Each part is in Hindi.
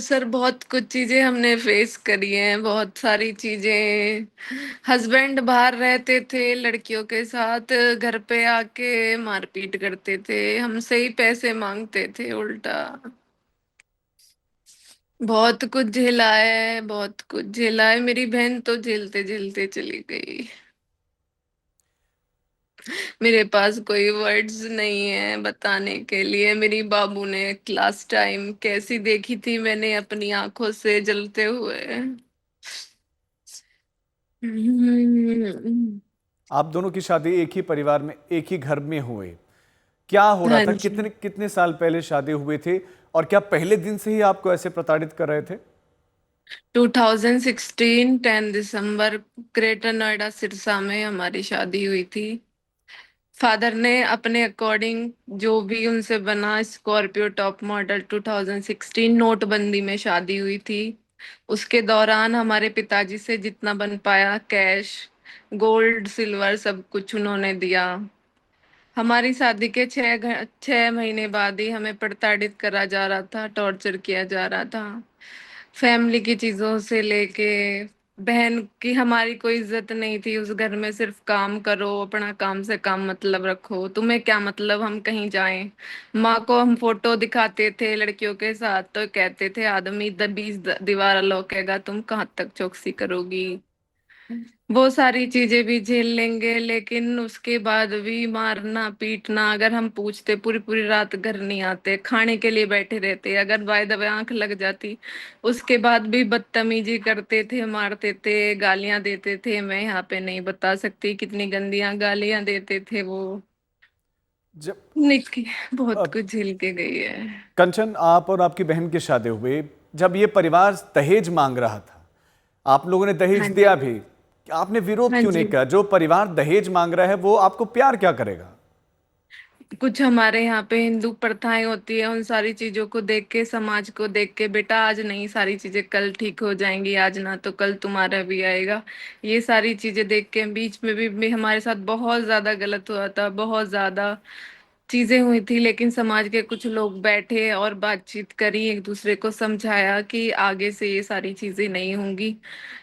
सर बहुत कुछ चीजें हमने फेस करी हैं, बहुत सारी चीजें। हस्बैंड बाहर रहते थे लड़कियों के साथ, घर पे आके मारपीट करते थे, हमसे ही पैसे मांगते थे उल्टा। बहुत कुछ झेला है, बहुत कुछ झेला है। मेरी बहन तो झेलते झेलते चली गई। मेरे पास कोई वर्ड्स नहीं है बताने के लिए। मेरी बाबू ने लास्ट टाइम कैसी देखी थी मैंने अपनी आंखों से जलते हुए। हम्म। आप दोनों की शादी एक ही परिवार में, एक ही घर में हुए। क्या हो रहा हाँ था? जी। कितने कितने साल पहले शादी हुए थे? और क्या पहले दिन से ही आपको ऐसे प्रताड़ित कर रहे थे? 2016 10 दिसंबर ग्रेटर नोएडा सिरसा में हमारी शादी हुई थी। फादर ने अपने अकॉर्डिंग जो भी उनसे बना, स्कॉर्पियो टॉप मॉडल 2016, नोटबंदी में शादी हुई थी। उसके दौरान हमारे पिताजी से जितना बन पाया कैश, गोल्ड सिल्वर सब कुछ उन्होंने दिया। हमारी शादी के 6 महीने बाद ही हमें प्रताड़ित करा जा रहा था, टॉर्चर किया जा रहा था। फैमिली की चीजों से लेके बहन की हमारी कोई इज्जत नहीं थी उस घर में। सिर्फ काम करो, अपना काम से काम मतलब रखो, तुम्हें क्या मतलब हम कहीं जाएं। माँ को हम फोटो दिखाते थे लड़कियों के साथ तो कहते थे आदमी 20 दीवार लोकेगा, तुम कहाँ तक चौकसी करोगी। वो सारी चीजें भी झेल लेंगे, लेकिन उसके बाद भी मारना पीटना। अगर हम पूछते, पूरी पूरी रात घर नहीं आते, खाने के लिए बैठे रहते, अगर बाय द वे आंख लग जाती उसके बाद भी बदतमीजी करते थे, मारते थे, गालियां देते थे। मैं यहाँ पे नहीं बता सकती कितनी गंदियां गालियां देते थे वो। जब निकी बहुत अब कुछ झेल के गई है। कंचन, आप और आपकी बहन की शादी हुई, जब ये परिवार दहेज मांग रहा था, आप लोगों ने दहेज हाँ दिया जी। भी। आपने विरोध हाँ क्यों नहीं जी। किया? जो परिवार दहेज मांग रहा है वो आपको प्यार क्या करेगा? कुछ हमारे यहाँ पे हिंदू प्रथाएं होती है, उन सारी चीजों को देख के, समाज को देख के, बेटा आज नहीं सारी चीजें कल ठीक हो जाएंगी, आज ना तो कल तुम्हारा भी आएगा। ये सारी चीजें देख के बीच में भी हमारे साथ बहुत ज्यादा गलत हुआ था, बहुत ज्यादा चीजें हुई थी। लेकिन समाज के कुछ लोग बैठे और बातचीत करी, एक दूसरे को समझाया कि आगे से ये सारी चीजें नहीं होंगी।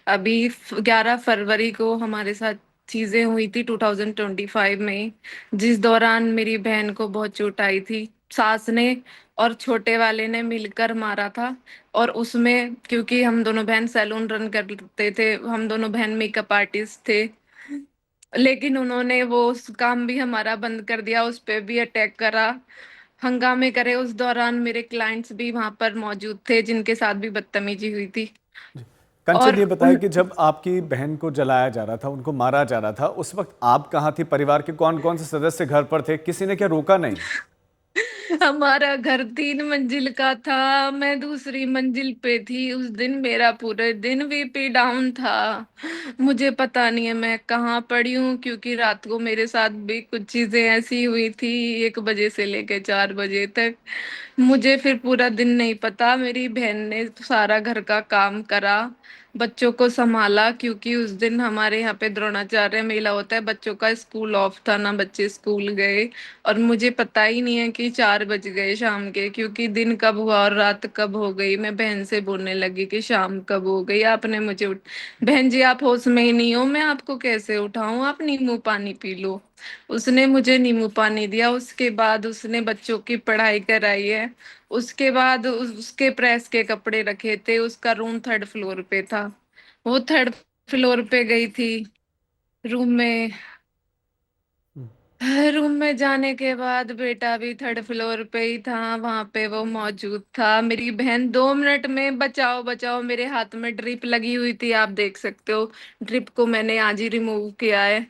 अभी 11 फरवरी को हमारे साथ चीजें हुई थी 2025 में, जिस दौरान मेरी बहन को बहुत चोट आई थी। सास ने और छोटे वाले ने मिलकर मारा था। और उसमें क्योंकि हम दोनों बहन सैलून रन करते थे, हम दोनों बहन मेकअप आर्टिस्ट थे, लेकिन उन्होंने वो उस काम भी हमारा बंद कर दिया, उस पे भी अटैक करा, हंगामे करे। उस दौरान मेरे क्लाइंट्स भी वहां पर मौजूद थे जिनके साथ भी बदतमीजी हुई थी। कंचन, और ये बताया उन कि जब आपकी बहन को जलाया जा रहा था, उनको मारा जा रहा था, उस वक्त आप कहाँ थी? परिवार के कौन कौन से सदस्य घर पर थे? किसी ने क्या रोका नहीं? हमारा घर 3 मंजिल का था, मैं दूसरी मंजिल पे थी। उस दिन मेरा पूरे दिन बीपी डाउन था। मुझे पता नहीं है मैं कहाँ पड़ी हूँ, क्योंकि रात को मेरे साथ भी कुछ चीजें ऐसी हुई थी, 1 बजे से लेके 4 बजे तक। मुझे फिर पूरा दिन नहीं पता। मेरी बहन ने सारा घर का काम करा, बच्चों को संभाला, क्योंकि उस दिन हमारे यहाँ पे द्रोणाचार्य मेला होता है, बच्चों का स्कूल ऑफ था ना, बच्चे स्कूल गए। और मुझे पता ही नहीं है कि 4 बज गए शाम के, क्योंकि दिन कब हुआ और रात कब हो गई। मैं बहन से बोलने लगी कि शाम कब हो गई, आपने मुझे बहन जी आप होश में ही नहीं हो, मैं आपको कैसे उठाऊं, आप नींबू पानी पी लो। उसने मुझे नींबू पानी दिया, उसके बाद उसने बच्चों की पढ़ाई कराई है। उसके बाद उसके प्रेस के कपड़े रखे थे, उसका रूम 3rd फ्लोर पे था। वो 3rd फ्लोर पे गई थी, रूम में। रूम में जाने के बाद बेटा भी 3rd फ्लोर पे ही था, वहां पे वो मौजूद था। मेरी बहन 2 मिनट में बचाओ बचाओ, मेरे हाथ में ड्रिप लगी हुई थी, आप देख सकते हो। ड्रिप को मैंने आज ही रिमूव किया है।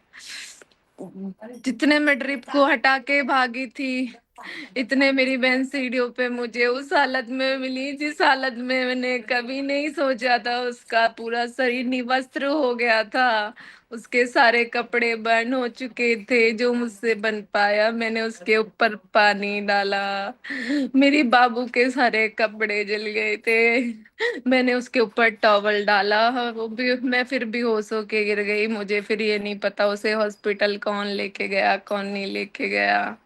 जितने में ड्रिप को हटा के भागी थी, इतने मेरी बहन सीढ़ियों पे मुझे उस हालत में मिली जिस हालत में मैंने कभी नहीं सोचा था। उसका पूरा शरीर निवस्त्र हो गया था, उसके सारे कपड़े बर्न हो चुके थे। जो मुझसे बन पाया मैंने उसके ऊपर पानी डाला, मेरी बाबू के सारे कपड़े जल गए थे, मैंने उसके ऊपर टॉवल डाला। वो भी मैं फिर बेहोश होके गिर गई। मुझे फिर ये नहीं पता उसे हॉस्पिटल कौन लेके गया कौन नहीं लेके गया।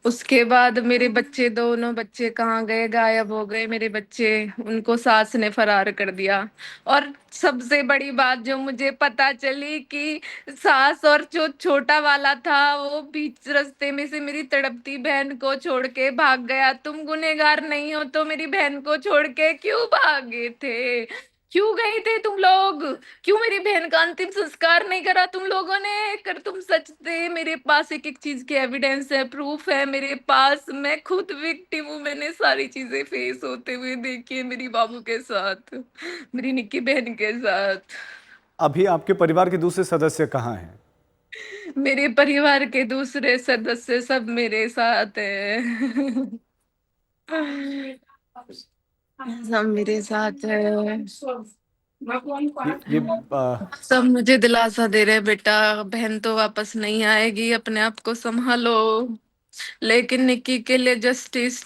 उसके बाद मेरे बच्चे, दोनों बच्चे कहाँ गए, गायब हो गए मेरे बच्चे। उनको सास ने फरार कर दिया। और सबसे बड़ी बात जो मुझे पता चली कि सास और जो छोटा वाला था वो बीच रास्ते में से मेरी तड़पती बहन को छोड़ के भाग गया। तुम गुनहगार नहीं हो तो मेरी बहन को छोड़ के क्यों भागे थे? क्यों गए थे तुम लोग? क्यों मेरी बहन का अंतिम संस्कार नहीं करा तुम लोगों ने? कर तुम सच थे। मेरे पास एक एक चीज के एविडेंस है, प्रूफ है मेरे पास। मैं खुद विक्टिम हूँ, मैंने सारी चीजें फेस होते हुए देखी है मेरी बाबू के साथ, मेरी निक्की बहन के साथ। अभी आपके परिवार के दूसरे सदस्य कहाँ हैं? मेरे परिवार के दूसरे सदस्य सब मेरे साथ है। सब मेरे साथ है। ये सब मुझे दिलासा दे रहे, बेटा बहन तो वापस नहीं आएगी, अपने आप को संभालो। लेकिन निक्की के लिए जस्टिस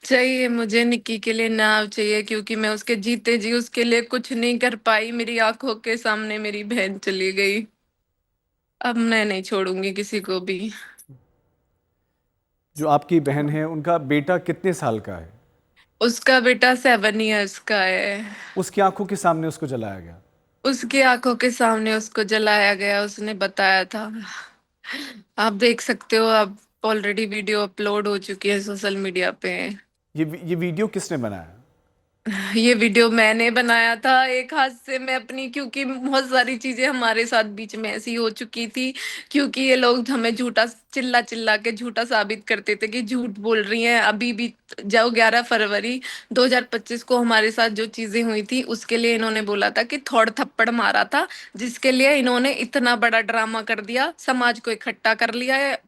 चाहिए, मुझे निक्की के लिए न्याय चाहिए, क्योंकि मैं उसके जीते जी उसके लिए कुछ नहीं कर पाई। मेरी आंखों के सामने मेरी बहन चली गई। अब मैं नहीं छोड़ूंगी किसी को भी। जो आपकी बहन है उनका बेटा कितने साल का है? उसका बेटा 7 इयर्स का है। उसकी आंखों के सामने उसको जलाया गया? उसकी आंखों के सामने उसको जलाया गया, उसने बताया था। आप देख सकते हो, आप ऑलरेडी वीडियो अपलोड हो चुकी है सोशल मीडिया पे। ये वीडियो किसने बनाया? ये वीडियो मैंने बनाया था एक हाथ से मैं अपनी, क्योंकि बहुत सारी चीजें हमारे साथ बीच में ऐसी हो चुकी थी। क्योंकि ये लोग हमें झूठा चिल्ला चिल्ला के झूठा साबित करते थे कि झूठ बोल रही हैं। अभी भी जो 11 फरवरी 2025 को हमारे साथ जो चीजें हुई थी उसके लिए इन्होंने बोला था कि थोड़ थप्पड़ मारा था, जिसके लिए इन्होंने इतना बड़ा ड्रामा कर दिया, समाज को इकट्ठा कर लिया है,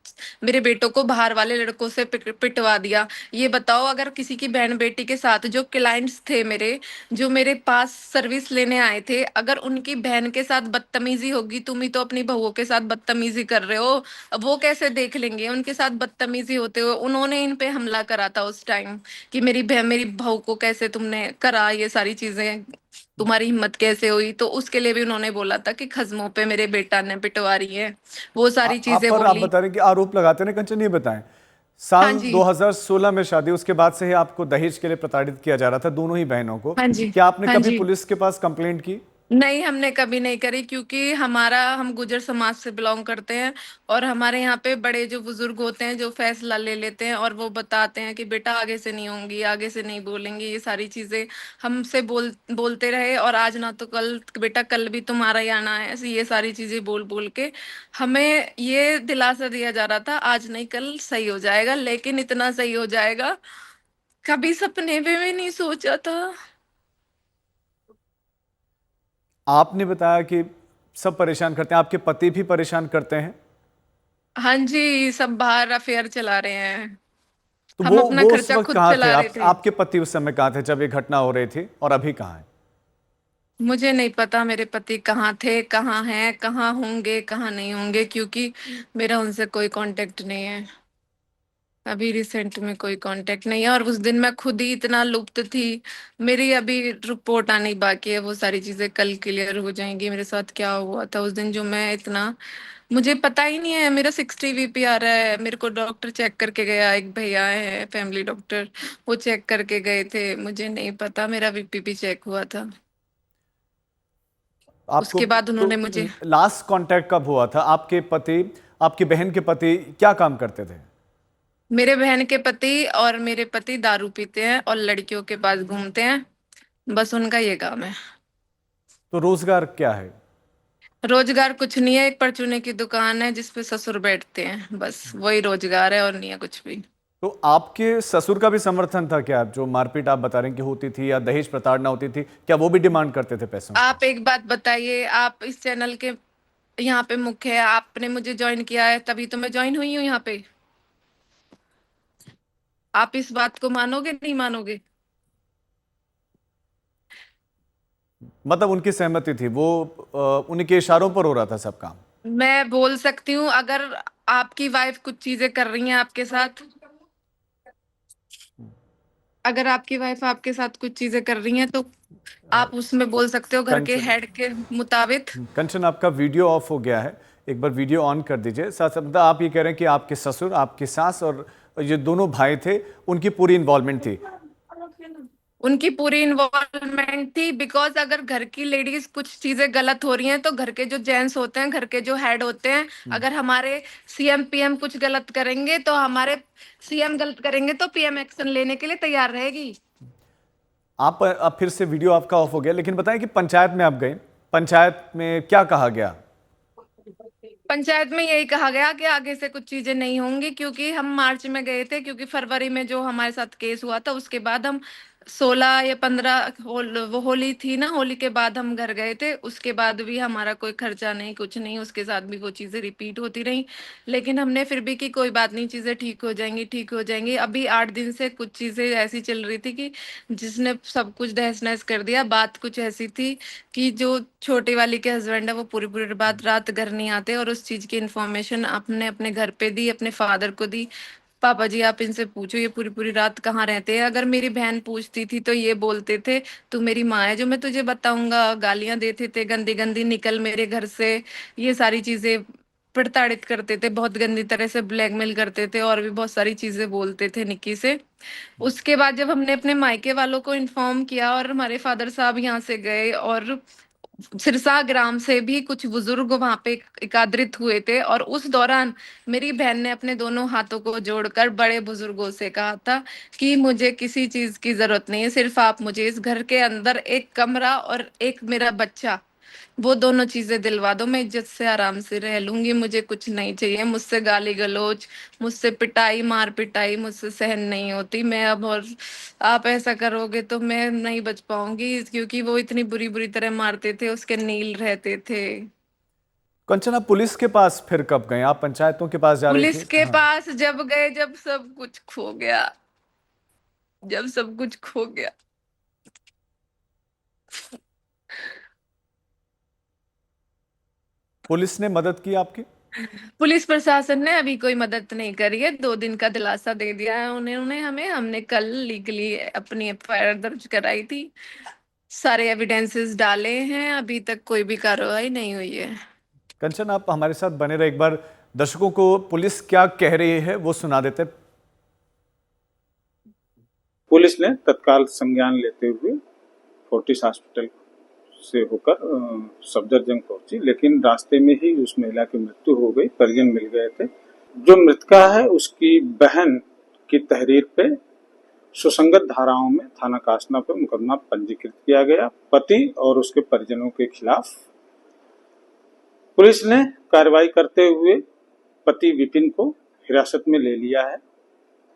मेरे बेटों को बाहर वाले लड़कों से पिटवा दिया। ये बताओ, अगर किसी की बहन बेटी के साथ जो क्लाइंट्स थे मेरे, जो मेरे पास सर्विस लेने आए थे, अगर उनकी बहन के साथ बदतमीजी होगी, तुम ही तो अपनी बहुओं के साथ बदतमीजी कर रहे हो, अब वो कैसे देख लेंगे उनके साथ बदतमीजी होते हुए? उन्होंने इन पे हमला करा था उस टाइम कि मेरी बहन मेरी बहू को कैसे तुमने करा ये सारी चीजें, तुम्हारी हिम्मत कैसे हुई? तो उसके लिए भी उन्होंने बोला था कि खज्मों पे मेरे बेटा ने पिटवा रही है, वो सारी आप चीजें पर आप बोली। बता रहे हैं कि आरोप लगाते हैं ना कंचन, ये बताएं। हाँ साल जी। 2016 में शादी, उसके बाद से ही आपको दहेज के लिए प्रताड़ित किया जा रहा था, दोनों ही बहनों को। हाँ जी। क्या आपने हाँ कभी जी। पुलिस के पास कंप्लेंट की? नहीं, हमने कभी नहीं करी, क्योंकि हम गुजर समाज से बिलोंग करते हैं। और हमारे यहाँ पे बड़े जो बुजुर्ग होते हैं जो फैसला ले लेते हैं और वो बताते हैं कि बेटा आगे से नहीं होंगी, आगे से नहीं बोलेंगे, ये सारी चीजें हमसे बोलते रहे। और आज ना तो कल, बेटा कल भी तुम्हारा ही आना है, ऐसी ये सारी चीजें बोल बोल के हमें ये दिलासा दिया जा रहा था आज नहीं कल सही हो जाएगा। लेकिन इतना सही हो जाएगा कभी सपने में भी नहीं सोचा था। आपने बताया कि सब परेशान करते हैं, आपके पति भी परेशान करते हैं। हाँ जी, सब बाहर अफेयर चला रहे हैं। तो हम अपना वो उस खर्चा वक्त खुद कहाँ थे? चला रहे थे। आपके पति उस समय कहाँ थे जब ये घटना हो रही थी, और अभी कहाँ है? मुझे नहीं पता मेरे पति कहाँ थे, कहाँ हैं, कहाँ होंगे, कहाँ नहीं होंगे, क्योंकि मेरा उनसे कोई कांटेक्ट नहीं है। अभी रिसेंट में कोई कांटेक्ट नहीं है, और उस दिन मैं खुद ही इतना लुप्त थी। मेरी अभी रिपोर्ट आनी बाकी है, वो सारी चीजें कल क्लियर हो जाएंगी मेरे साथ क्या हुआ था उस दिन, जो मैं इतना, मुझे पता ही नहीं है। मेरा 60 VP आ रहा है, मेरे को डॉक्टर चेक करके गया, एक भैया है फैमिली डॉक्टर, वो चेक करके गए थे, मुझे नहीं पता मेरा VP भी चेक हुआ था। आपको उसके बाद तो उन्होंने मुझे, लास्ट कांटेक्ट कब हुआ था? आपके पति, आपकी बहन के पति क्या काम करते थे? मेरे बहन के पति और मेरे पति दारू पीते हैं और लड़कियों के पास घूमते हैं, बस उनका ये काम है। तो रोजगार क्या है? रोजगार कुछ नहीं है, एक परचूने की दुकान है जिसपे ससुर बैठते हैं, बस वही रोजगार है और नहीं है कुछ भी। तो आपके ससुर का भी समर्थन था क्या? जो मारपीट आप बता रहे हैं कि होती थी या दहेज प्रताड़ना होती थी, क्या वो भी डिमांड करते थे पैसों की? आप एक बात बताइए, आप इस चैनल के यहाँ पे मुख्य है, आपने मुझे ज्वाइन किया है तभी तो मैं ज्वाइन हुई हूँ यहाँ पे। आप इस बात को मानोगे नहीं मानोगे? मतलब उनकी सहमति थी, वो उन्हीं के इशारों पर हो रहा था सब काम? मैं बोल सकती हूँ, अगर आपकी वाइफ कुछ चीजें कर रही हैं आपके साथ, अगर आपकी वाइफ आपके साथ कुछ चीजें कर रही हैं तो आप उसमें बोल सकते हो घर के कंचन, हेड के मुताबिक। कंचन आपका वीडियो ऑफ हो गया है। एक बार वीडियो ऑन कर दीजिए। साथ साथ मतलब आप ये कह रहे हैं कि आपके ससुर, आपकी सास और ये दोनों भाई थे, उनकी पूरी इन्वॉल्वमेंट थी। उनकी पूरी इन्वॉल्वमेंट थी, बिकॉज अगर घर की लेडीज कुछ चीजें गलत हो रही हैं तो घर के जो जेंट्स होते हैं, घर के जो हेड होते हैं, अगर हमारे सीएम पीएम कुछ गलत करेंगे तो हमारे सीएम गलत करेंगे तो पीएम एक्शन लेने के लिए तैयार रहेगी। आप अब फिर से वीडियो आपका ऑफ हो गया, लेकिन बताएं कि पंचायत में आप गए, पंचायत में क्या कहा गया? पंचायत में यही कहा गया कि आगे से कुछ चीजें नहीं होंगी, क्योंकि हम मार्च में गए थे, क्योंकि फरवरी में जो हमारे साथ केस हुआ था उसके बाद हम 16 या 15 वो होली थी ना, होली के बाद हम घर गए थे। उसके बाद भी हमारा कोई खर्चा नहीं, कुछ नहीं, उसके साथ भी वो चीजें रिपीट होती रही। लेकिन हमने फिर भी कि कोई बात नहीं, चीजें ठीक हो जाएंगी, ठीक हो जाएंगी। अभी 8 दिन से कुछ चीजें ऐसी चल रही थी कि जिसने सब कुछ तहस नहस कर दिया। बात कुछ ऐसी थी कि जो छोटी वाली के हस्बैंड है वो पूरी पूरी बात रात घर नहीं आते, और उस चीज की इंफॉर्मेशन आपने अपने घर पे दी, अपने फादर को दी। पापा जी आप इनसे पूछो ये पूरी पूरी रात कहाँ रहते हैं। अगर मेरी बहन पूछती थी तो ये बोलते थे तू मेरी माँ है जो मैं तुझे बताऊंगा, गालियां देते थे गंदी गंदी, निकल मेरे घर से, ये सारी चीजें प्रताड़ित करते थे, बहुत गंदी तरह से ब्लैकमेल करते थे, और भी बहुत सारी चीजें बोलते थे निक्की से। उसके बाद जब हमने अपने मायके वालों को इन्फॉर्म किया और हमारे फादर साहब यहाँ से गए, और सिरसा ग्राम से भी कुछ बुजुर्ग वहां पे एकत्रित हुए थे, और उस दौरान मेरी बहन ने अपने दोनों हाथों को जोड़कर बड़े बुजुर्गों से कहा था कि मुझे किसी चीज की जरूरत नहीं है, सिर्फ आप मुझे इस घर के अंदर एक कमरा और एक मेरा बच्चा, वो दोनों चीजें दिलवा दो, मैं इज्जत से आराम से रह लूंगी, मुझे कुछ नहीं चाहिए। मुझसे गाली गलौज, मुझसे पिटाई मार पिटाई मुझसे सहन नहीं होती मैं अब, और आप ऐसा करोगे तो मैं नहीं बच पाऊंगी, क्योंकि वो इतनी बुरी बुरी तरह मारते थे, उसके नील रहते थे। कंचन, आप पुलिस के पास फिर कब गए? आप पंचायतों के पास जा रही पुलिस थी। के हाँ। पास जब गए, जब सब कुछ खो गया, जब सब कुछ खो गया। पुलिस ने मदद की आपकी? पुलिस प्रशासन ने अभी कोई मदद नहीं करी है, 2 दिन का दिलासा दे दिया है उन्होंने हमें। हमने कल लीगली अपनी एफआईआर दर्ज कराई थी, सारे एविडेंसेस डाले हैं, अभी तक कोई भी कार्रवाई नहीं हुई है। कंचन, आप हमारे साथ बने रहे, एक बार दर्शकों को पुलिस क्या कह रही है वो सुना देते। पुलिस ने तत्काल संज्ञान लेते हुए फोर्टिस हॉस्पिटल से होकर सफदरजंग पहुंची, लेकिन रास्ते में ही उस महिला की मृत्यु हो गई। परिजन मिल गए थे। जो मृतका है उसकी बहन की तहरीर पे सुसंगत धाराओं में थाना कासना पे मुकदमा पंजीकृत किया गया। पति और उसके परिजनों के खिलाफ पुलिस ने कार्रवाई करते हुए पति विपिन को हिरासत में ले लिया है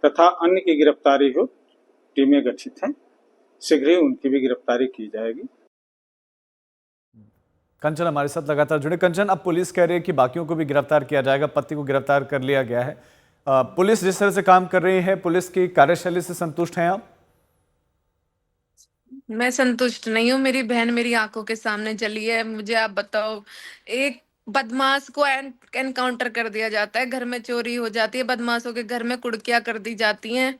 तथा अन्य की गिरफ्तारी हो टीमें गठित हैं। शीघ्र ही उनकी भी गिरफ्तारी की जाएगी। कंचन हमारे साथ लगातार जुड़े। कंचन, अब पुलिस कह रही है कि बाकियों को भी गिरफ्तार किया जाएगा, पति को गिरफ्तार कर लिया गया है। पुलिस जिस तरह से काम कर रही है, पुलिस की कार्यशैली से संतुष्ट हैं आप? मैं संतुष्ट नहीं हूँ, मेरी बहन मेरी आंखों के सामने जली है। मुझे आप बताओ, एक बदमाश को एनकाउंटर कर दिया जाता है, घर में चोरी हो जाती है, बदमाशों के घर में कुड़कियां कर दी जाती हैं,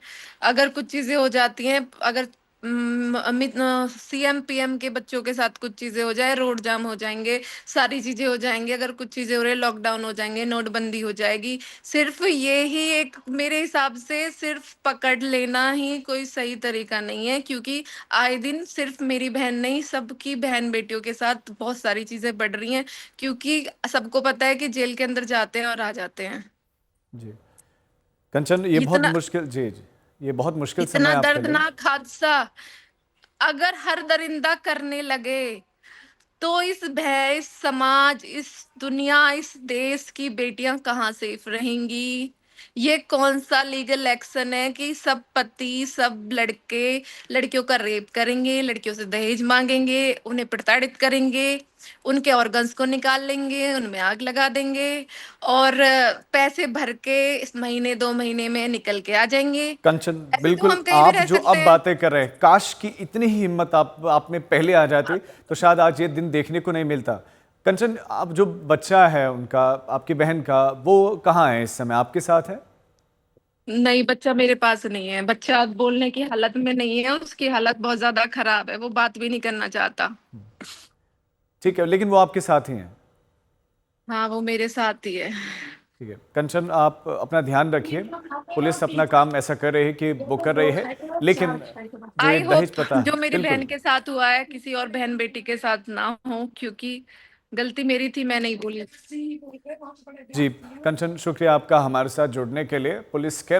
अगर कुछ चीजें हो जाती हैं, अगर अमित सीएम पीएम के बच्चों के साथ कुछ चीजें हो जाए, रोड जाम हो जाएंगे, सारी चीजें हो जाएंगी, अगर कुछ चीजें हो रही है, लॉकडाउन हो जाएंगे, नोटबंदी हो जाएगी। सिर्फ ये ही एक, मेरे हिसाब से सिर्फ पकड़ लेना ही कोई सही तरीका नहीं है, क्योंकि आए दिन सिर्फ मेरी बहन नहीं, सबकी बहन बेटियों के साथ बहुत सारी चीजें बढ़ रही हैं, क्योंकि सबको पता है कि जेल के अंदर जाते हैं और आ जाते हैं। जी कंचन, ये बहुत इतना मुश्किल, जी जी, ये बहुत मुश्किल समय इतना है आपके लिए। दर्दनाक हादसा अगर हर दरिंदा करने लगे तो इस समाज, इस दुनिया, इस देश की बेटियां कहाँ सेफ रहेंगी? ये कौन सा लीगल एक्शन है कि सब पति, सब लड़के लड़कियों का रेप करेंगे, लड़कियों से दहेज मांगेंगे, उन्हें प्रताड़ित करेंगे, उनके ऑर्गन्स को निकाल लेंगे, उनमें आग लगा देंगे, और पैसे भर के इस महीने 2 महीने में निकल के आ जाएंगे। कंचन, ऐसे तो बिल्कुल हम कहीं भी आप रह जो सकते अब हैं। बातें कर रहे हैं, काश की इतनी ही हिम्मत आप में पहले आ जाती तो शायद आज ये दिन देखने को नहीं मिलता। कंचन, अब जो बच्चा है उनका, आपकी बहन का, वो कहाँ है इस समय? आपके साथ है? नहीं, बच्चा मेरे पास नहीं है, बच्चा बोलने की हालत में नहीं है, उसकी हालत बहुत ज्यादा खराब है, वो बात भी नहीं करना चाहता। ठीक है, लेकिन वो आपके साथ ही हैं। हाँ, वो मेरे साथ ही है। ठीक है कंचन, आप अपना ध्यान रखिए। पुलिस अपना काम ऐसा कर रही है कि वो कर रही है, लेकिन जो ये आई दहेज होप प्रथा है, जो मेरी बहन बिल्कुल के साथ हुआ है किसी और बहन बेटी के साथ ना हो, क्योंकि गलती मेरी थी, मैं नहीं बोली। जी। कंचन, शुक्रिया आपका हमारे साथ जुड़ने के लिए। पुलिस कह